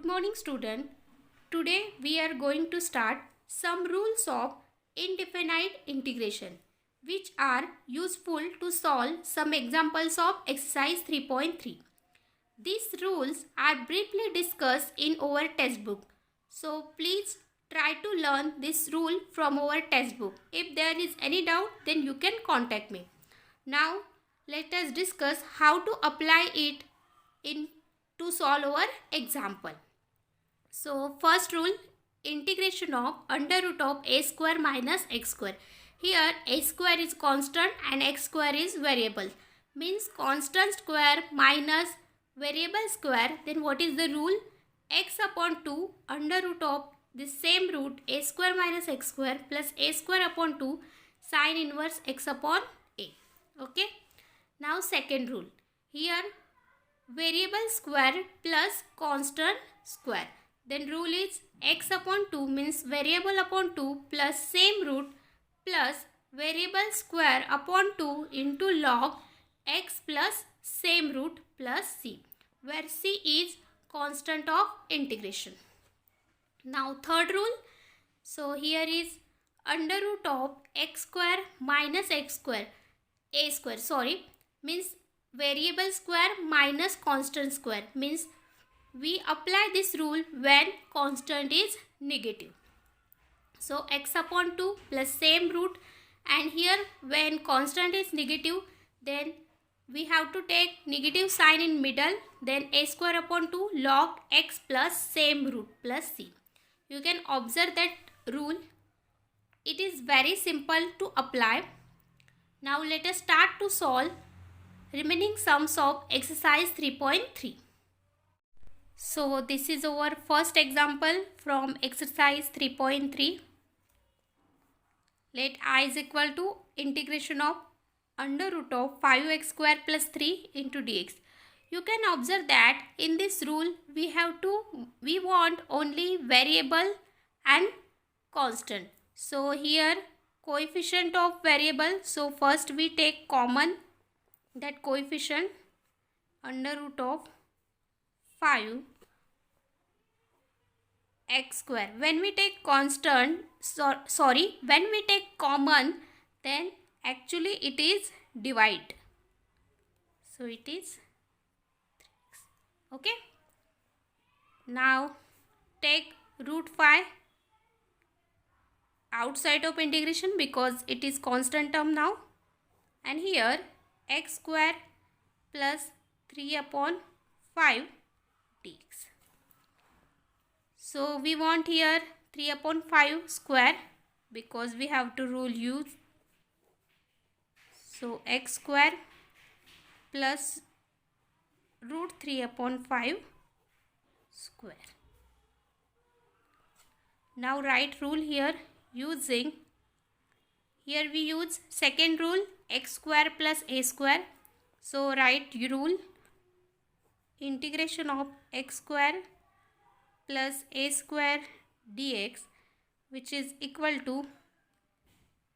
Good morning student. Today we are going to start some rules of indefinite integration which are useful to solve some examples of exercise 3.3. These rules are briefly discussed in our textbook. So please try to learn this rule from our textbook. If there is any doubt, then you can contact me. Now let us discuss how to apply it to solve our example. So first rule, integration of under root of a square minus x square. Here a square is constant and x square is variable. Means constant square minus variable square. Then what is the rule? X upon 2 under root of the same root a square minus x square plus a square upon 2 sin inverse x upon a. Okay. Now second rule. Here variable square plus constant square. Then rule is x upon 2 means variable upon 2 plus same root plus variable square upon 2 into log x plus same root plus c, where c is constant of integration. Now third rule. So here is under root of x square minus x square a square means variable square minus constant square, means we apply this rule when constant is negative. So x upon 2 plus same root, and here when constant is negative then we have to take negative sign in middle, then a square upon 2 log x plus same root plus c. You can observe that rule. It is very simple to apply. Now let us start to solve remaining sums of exercise 3.3. So this is our first example from exercise 3.3. Let I is equal to integration of under root of 5x square plus 3 into dx. You can observe that in this rule we want only variable and constant. So here coefficient of variable. So first we take common that coefficient under root of 5 x square. When we take constant, when we take common, then actually it is divide. So it is 3x. Okay. Now take root 5 outside of integration because it is constant term now. And here x square plus 3 upon 5 dx. So we want here 3 upon 5 square because we have to rule use. So x square plus root 3 upon 5 square. Now write rule here using, here we use second rule x square plus a square. So write rule integration of x square plus a square dx, which is equal to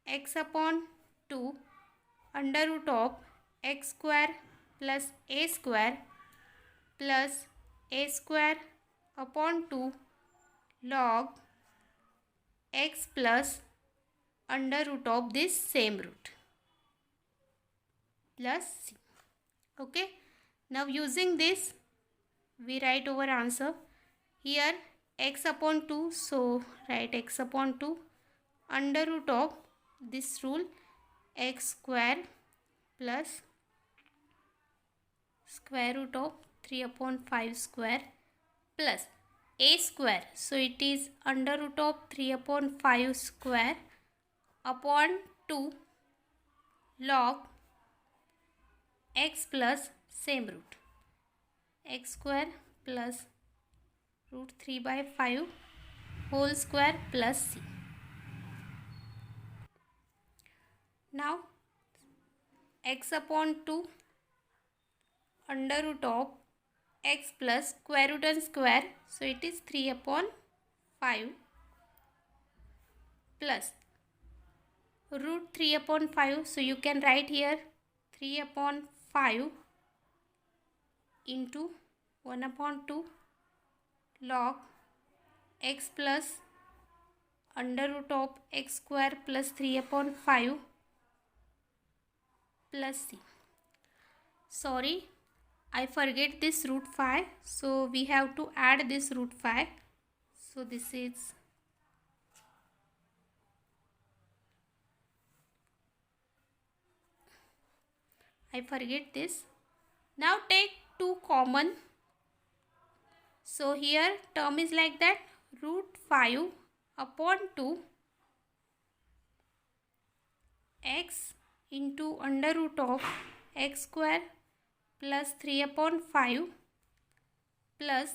x upon 2 under root of x square plus a square upon 2 log x plus under root of this same root plus c. Okay. Now using this we write our answer. Here x upon 2, so write x upon 2 under root of this rule x square plus square root of 3 upon 5 square plus a square. So it is under root of 3 upon 5 square upon 2 log x plus same root x square plus root 3 by 5 whole square plus c. Now x upon 2 under root of x plus square root and square, so it is 3 upon 5 plus root 3 upon 5, so you can write here 3 upon 5 into 1 upon 2 log x plus under root of x square plus 3 upon 5 plus c. Sorry, I forget this root 5, so we have to add this root 5. So this is I forget this. Now take 2 common. So here term is like that, root 5 upon 2 x into under root of x square plus 3 upon 5 plus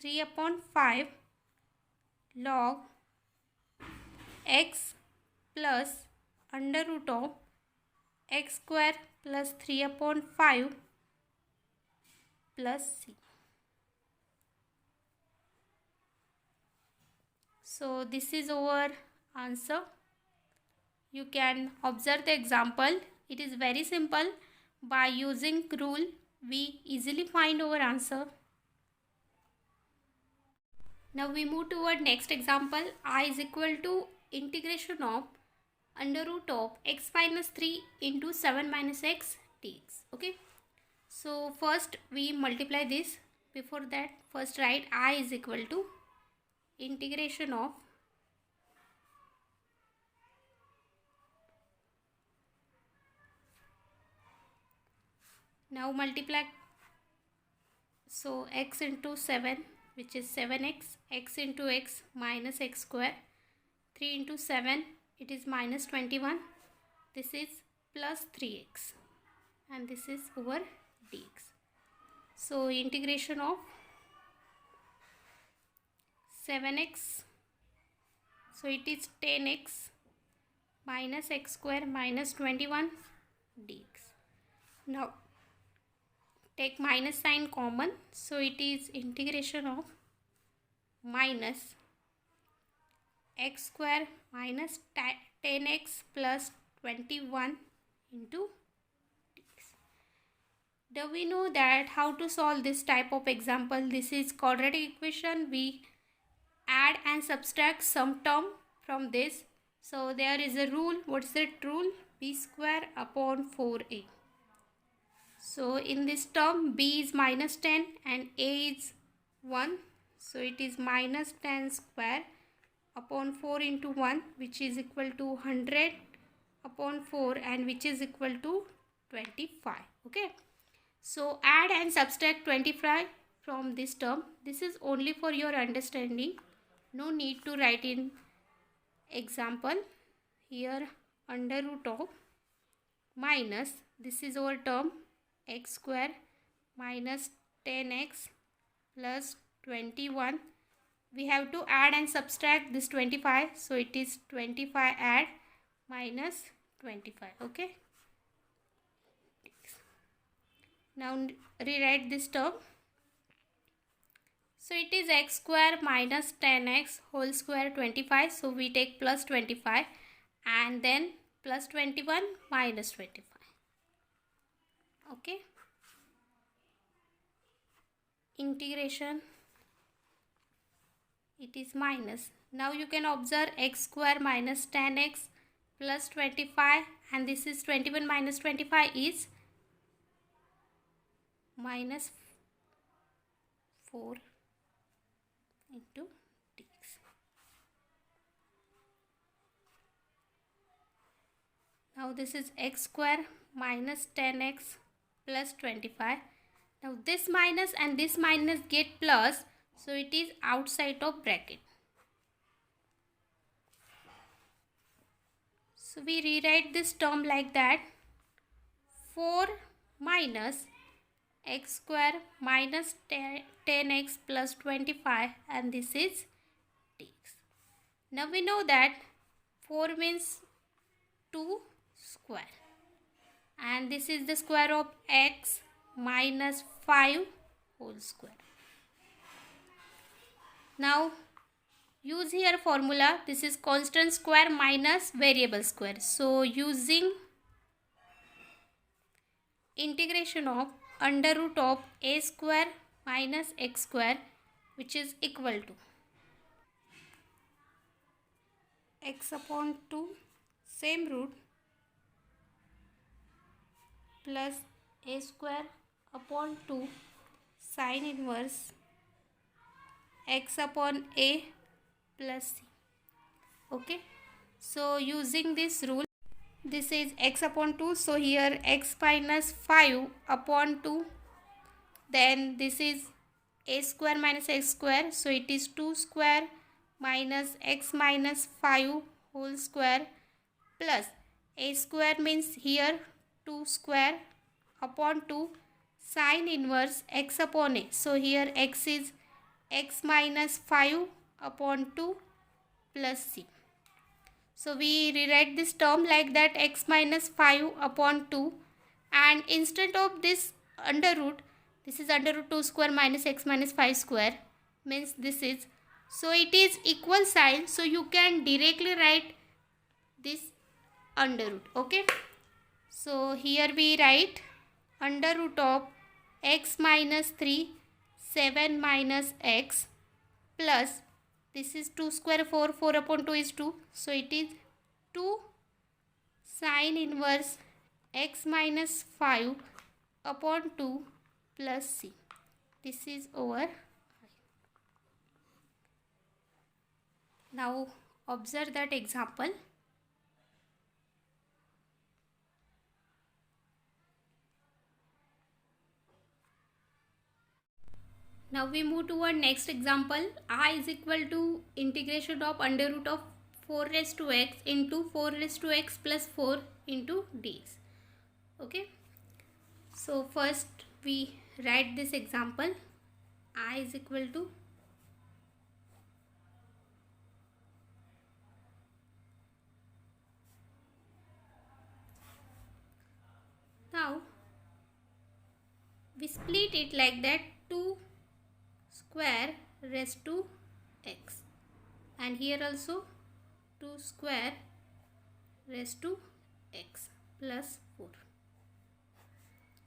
3 upon 5 log x plus under root of x square plus 3 upon 5 plus c. So this is our answer. You can observe the example. It is very simple. By using rule, we easily find our answer. Now we move toward next example. I is equal to integration of under root of x minus 3 into 7 minus x dx. Okay. So first we multiply this. Before that, first write I is equal to integration of now multiply. So x into 7, which is 7x, x into x minus x square, 3 into 7, it is minus 21, this is plus 3x, and this is over dx. So integration of 7x, so it is 10x minus x square minus 21 dx. Now take minus sign common, so it is integration of minus x square minus 10x plus 21 into dx. Do we know that how to solve this type of example? This is quadratic equation. We add and subtract some term from this. So there is a rule. What's that rule? B square upon 4a. So in this term, b is minus 10 and a is 1. So it is minus 10 square upon 4 into 1, which is equal to 100 upon 4, and which is equal to 25. Okay. So add and subtract 25 from this term. This is only for your understanding. No need to write in example. Here under root of minus, this is our term, x square minus 10x plus 21. We have to add and subtract this 25. So it is 25 add minus 25. Okay. Now rewrite this term. So it is x square minus 10x whole square 25. So we take plus 25 and then plus 21 minus 25. Okay. Integration, it is minus. Now you can observe x square minus 10x plus 25, and this is 21 minus 25 is minus 4 into dx. Now this is x square minus 10x plus 25. Now this minus and this minus get plus, so it is outside of bracket. So we rewrite this term like that, 4 minus x square minus 10x plus 25, and this is dx. Now we know that 4 means 2 square, and this is the square of x minus 5 whole square. Now use here formula. This is constant square minus variable square. So using integration of under root of a square minus x square, which is equal to x upon 2 same root plus a square upon 2 sin inverse x upon a plus c. Okay, so using this rule, this is x upon 2, so here x minus 5 upon 2, then this is a square minus x square, so it is 2 square minus x minus 5 whole square plus a square means here 2 square upon 2 sin inverse x upon a, so here x is x minus 5 upon 2 plus c. So we rewrite this term like that, x minus 5 upon 2, and instead of this under root, this is under root 2 square minus x minus 5 square means this is, so it is equal sign, so you can directly write this under root. Okay, so here we write under root of x minus 3 7 minus x plus this is 2 square 4, 4 upon 2 is 2, so it is 2 sin inverse x minus 5 upon 2 plus c. This is over. Now observe that example. Now we move to our next example. I is equal to integration of under root of 4 raised to x into 4 raised to x plus 4 into dx. Okay. So first we write this example. I is equal to now we split it like that, 2 square raised to x, and here also 2 square raised to x plus 4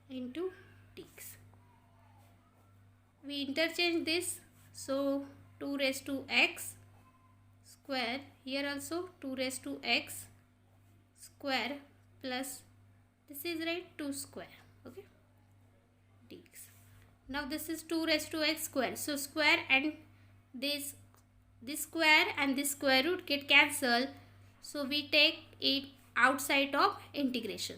into dx. We interchange this, so 2 raised to x square, here also 2 raised to x square plus this is right 2 square. Okay, dx. Now this is 2 raised to x square, so square and this square and this square root get cancelled, so we take it outside of integration.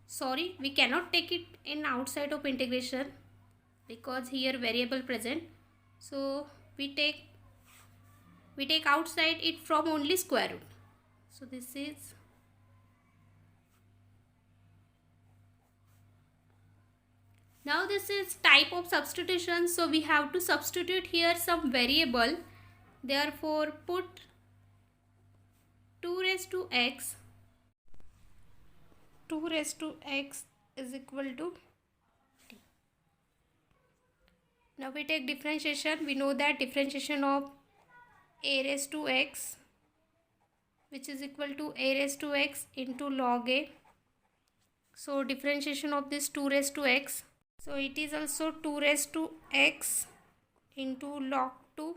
Sorry, we cannot take it in outside of integration because here variable present, so we take outside it from only square root. So this is now this is type of substitution, so we have to substitute here some variable. Therefore put 2 raised to x is equal to t. Now we take differentiation. We know that differentiation of a raised to x, which is equal to a raised to x into log a. So differentiation of this 2 raised to x, so it is also 2 raised to x into log 2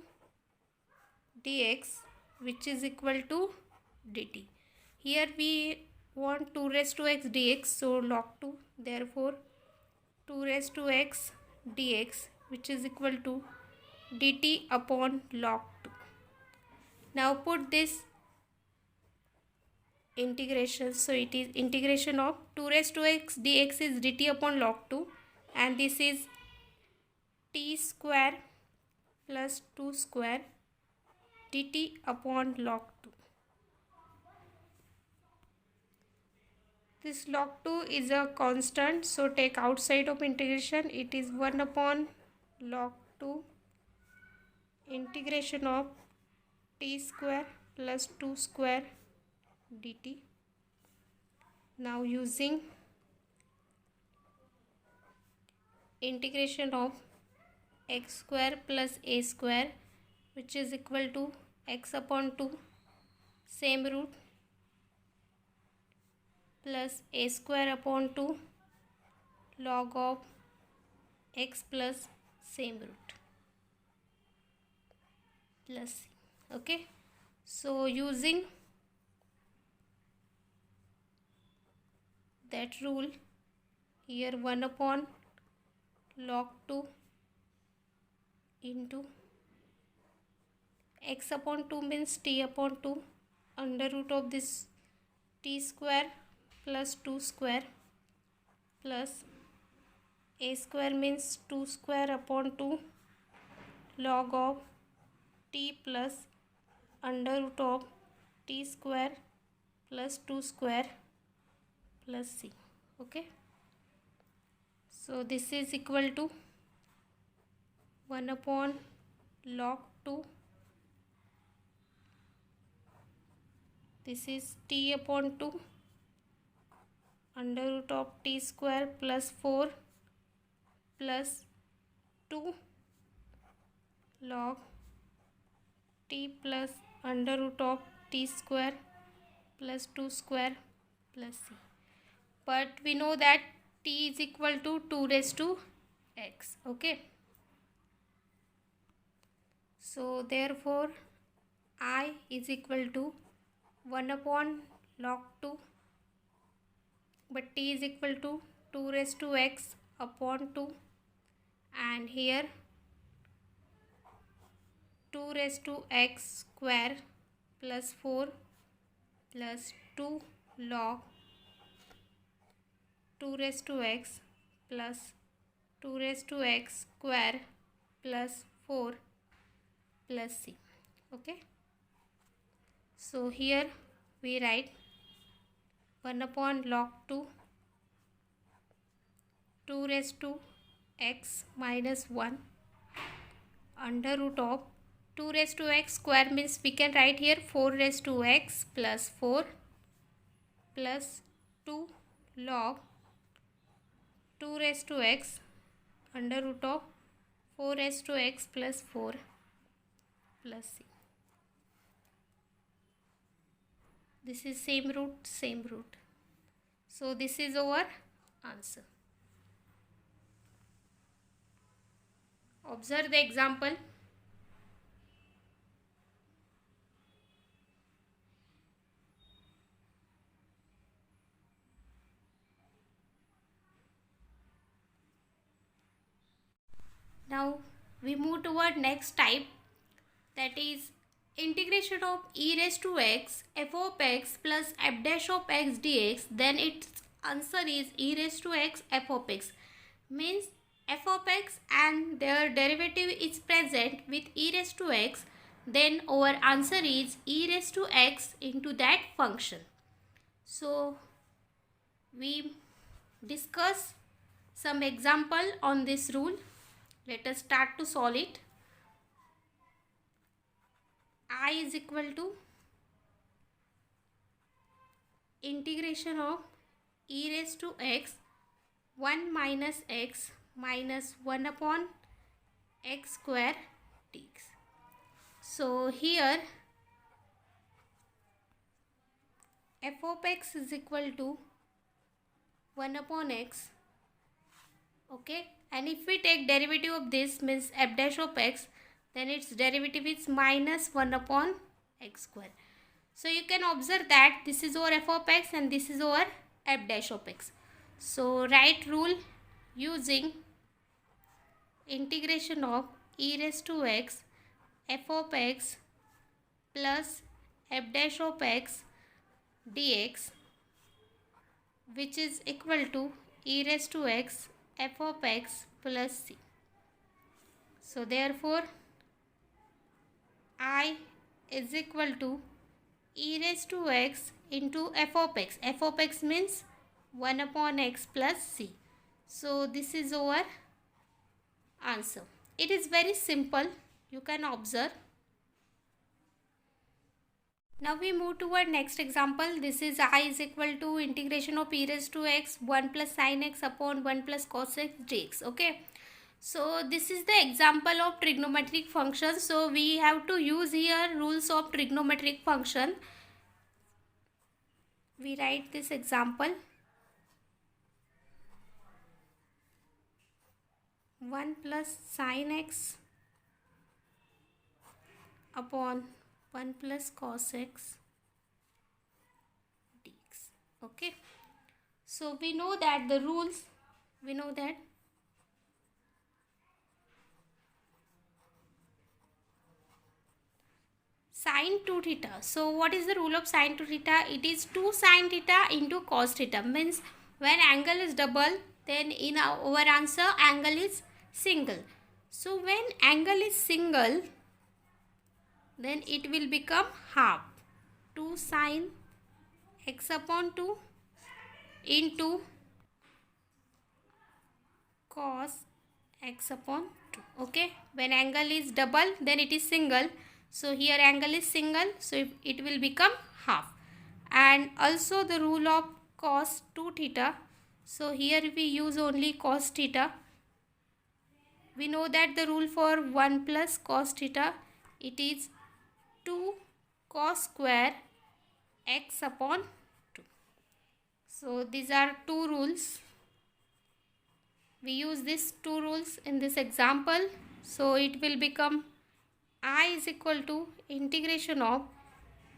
dx, which is equal to dt. Here we want 2 raised to x dx, so log 2, therefore 2 raised to x dx, which is equal to dt upon log 2. Now put this integration, so it is integration of 2 raised to x dx is dt upon log 2, and this is t square plus 2 square dt upon log 2. This log 2 is a constant, so take outside of integration, it is 1 upon log 2 integration of t square plus 2 square dt. Now using integration of x square plus a square, which is equal to x upon 2 same root plus a square upon 2 log of x plus same root plus c. Okay, so using that rule, here 1 upon log 2 into x upon 2 means t upon 2 under root of this t square plus 2 square plus a square means 2 square upon 2 log of t plus under root of t square plus 2 square plus c. Okay, so this is equal to 1 upon log 2, this is t upon 2 under root of t square plus 4 plus 2 log t plus under root of t square plus 2 square plus c. But we know that t is equal to 2 raised to x. Okay, so therefore I is equal to 1 upon log 2, but t is equal to 2 raised to x upon 2, and here 2 raised to x square plus 4 plus 2 log 2 raised to x plus 2 raised to x square plus 4 plus c. Okay, so here we write 1 upon log 2, 2 raised to x minus 1 under root of 2 raised to x square means we can write here 4 raised to x plus 4 plus 2 log 2 raised to x under root of 4 raised to x plus 4 plus c. This is same root, same root. So this is our answer. Observe the example. Now we move toward next type, that is integration of e raised to x f of x plus f dash of x dx. Then its answer is e raised to x f of x, means f of x and their derivative is present with e raised to x, then our answer is e raised to x into that function. So we discuss some example on this rule. Let us start to solve it. I is equal to integration of e raised to x 1 minus x minus 1 upon x square dx. So here f of x is equal to 1 upon x. Okay, and if we take derivative of this means f dash of x, then its derivative is minus 1 upon x square. So you can observe that this is our f of x and this is our f dash of x. So write rule using integration of e raised to x f of x plus f dash of x dx, which is equal to e raised to x f of x plus c. So therefore I is equal to e raised to x into f of x. F of x means 1 upon x plus c. So this is our answer. It is very simple, you can observe. Now we move to our next example. This is I is equal to integration of e raised to x 1 plus sin x upon 1 plus cos x dx. Okay, so this is the example of trigonometric function. So we have to use here rules of trigonometric function. We write this example. 1 plus sin x upon 1 plus cos x dx. Okay. So we know that the rules, we know that sin 2 theta. So what is the rule of sin 2 theta? It is 2 sin theta into cos theta. Means when angle is double, then in our answer angle is single. So when angle is single, then it will become half. 2 sin x upon 2 into cos x upon 2. Okay, when angle is double, then it is single. So here angle is single, so it will become half. And also the rule of cos 2 theta. So here we use only cos theta. We know that the rule for 1 plus cos theta, it is 2 cos square x upon 2. So these are two rules. We use these two rules in this example. So it will become I is equal to integration of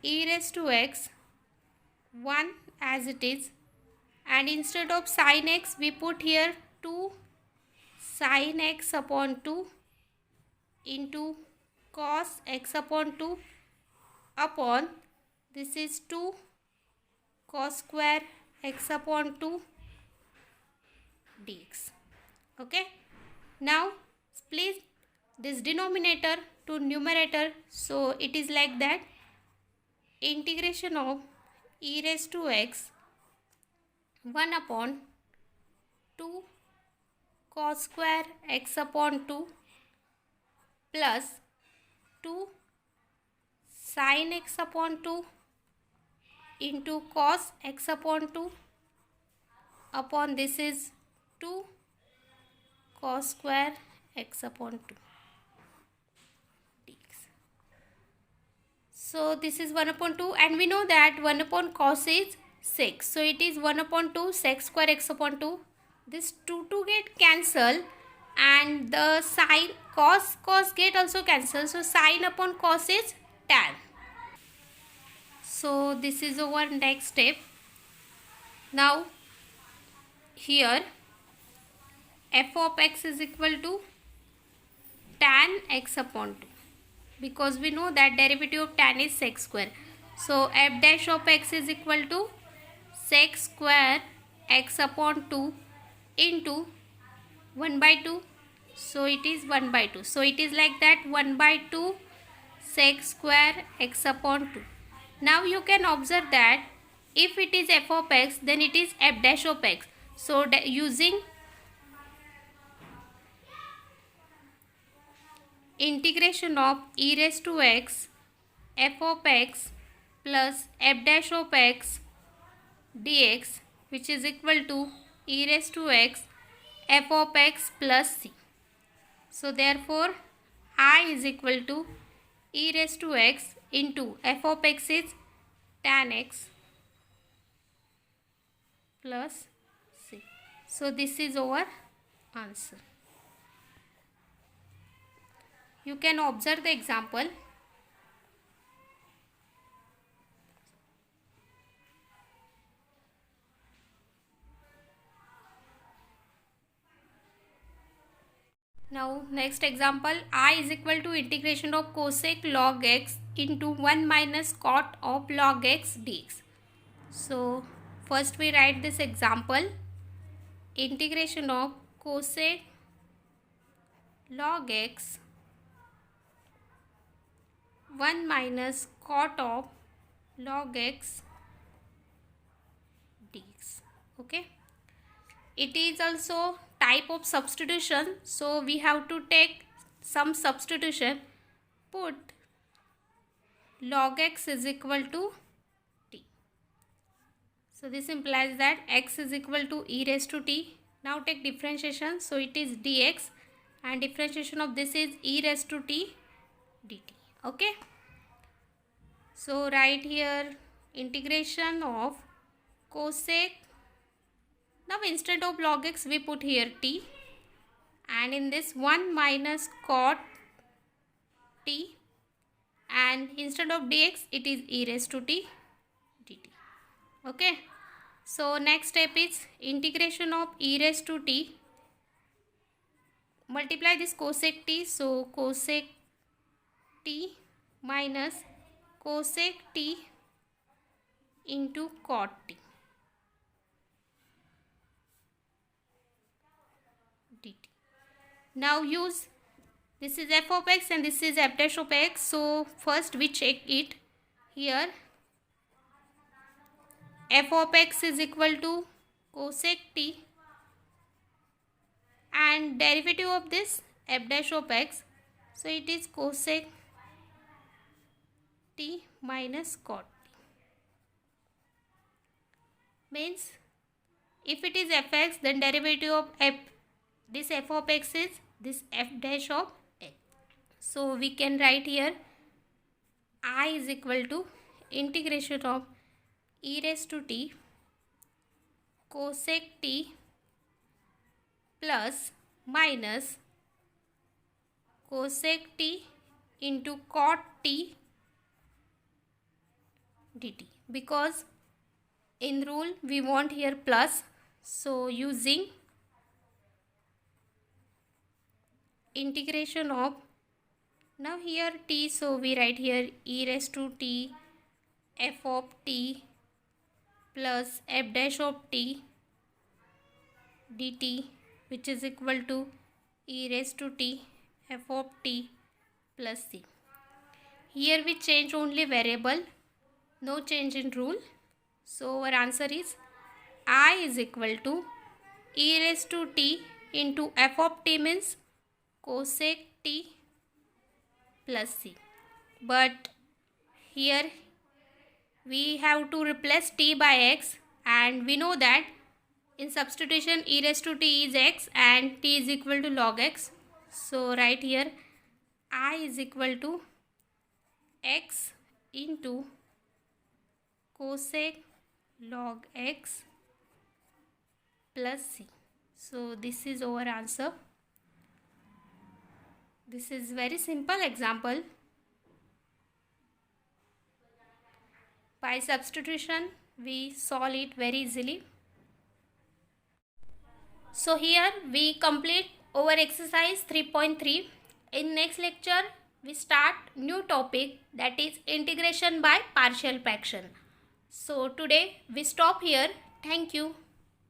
e raised to x 1 as it is, and instead of sin x we put here 2 sin x upon 2 into cos x upon 2 upon this is 2 cos square x upon 2 dx. Okay, now split this denominator to numerator. So it is like that, integration of e raised to x 1 upon 2 cos square x upon 2 plus 2 sin x upon 2 into cos x upon 2 upon this is 2 cos square x upon 2 dx. So this is 1 upon 2, and we know that 1 upon cos is sec. So it is 1 upon 2 sec square x upon 2. This 2 get cancel, and the sin cos get also cancel. So sin upon cos is tan. So this is our next step. Now here f of x is equal to tan x upon 2, because we know that derivative of tan is sec square. So f dash of x is equal to sec square x upon 2 into 1 by 2. So it is 1 by 2. So it is like that, 1 by 2 sec square x upon 2. Now you can observe that if it is f of x, then it is f dash of x. So using integration of e raised to x f of x plus f dash of x dx, which is equal to e raised to x f of x plus c. So therefore I is equal to e raised to x into f of x is tan x plus c. So this is our answer. You can observe the example. Now next example, I is equal to integration of cosec log x into 1 minus cot of log x dx. So first we write this example, integration of cosec log x 1 minus cot of log x dx. Okay, it is also type of substitution, so we have to take some substitution. Put log x is equal to t. So this implies that x is equal to e raised to t. Now take differentiation, so it is dx, and differentiation of this is e raised to t dt. Okay, so write here integration of cosec. Now instead of log x we put here t, and in this 1 minus cot t, and instead of dx it is e raised to t dt. Okay, so next step is integration of e raised to t. Multiply this cosec t, so cosec t minus cosec t into cot t dt. Now use, this is f of x and this is f dash of x, so first we check it. Here f of x is equal to cosec t, and derivative of this f dash of x, so it is cosec t minus cot t. Means if it is fx, then derivative of f, this f of x is this f dash of x. So we can write here I is equal to integration of e raised to t cosec t plus minus cosec t into cot t dt, because in rule we want here plus, so using integration of, now here t, so we write here e raised to t f of t plus f dash of t dt, which is equal to e raised to t f of t plus c. Here we change only variable, no change in rule. So our answer is I is equal to e raised to t into f of t means cosec t plus c. But here we have to replace t by x, and we know that in substitution e raised to t is x and t is equal to log x. So right here I is equal to x into cosec log x plus c. So this is our answer. This is very simple example. By substitution we solve it very easily. So here we complete our exercise 3.3. In next lecture we start new topic, that is integration by partial fraction. So today we stop here. Thank you.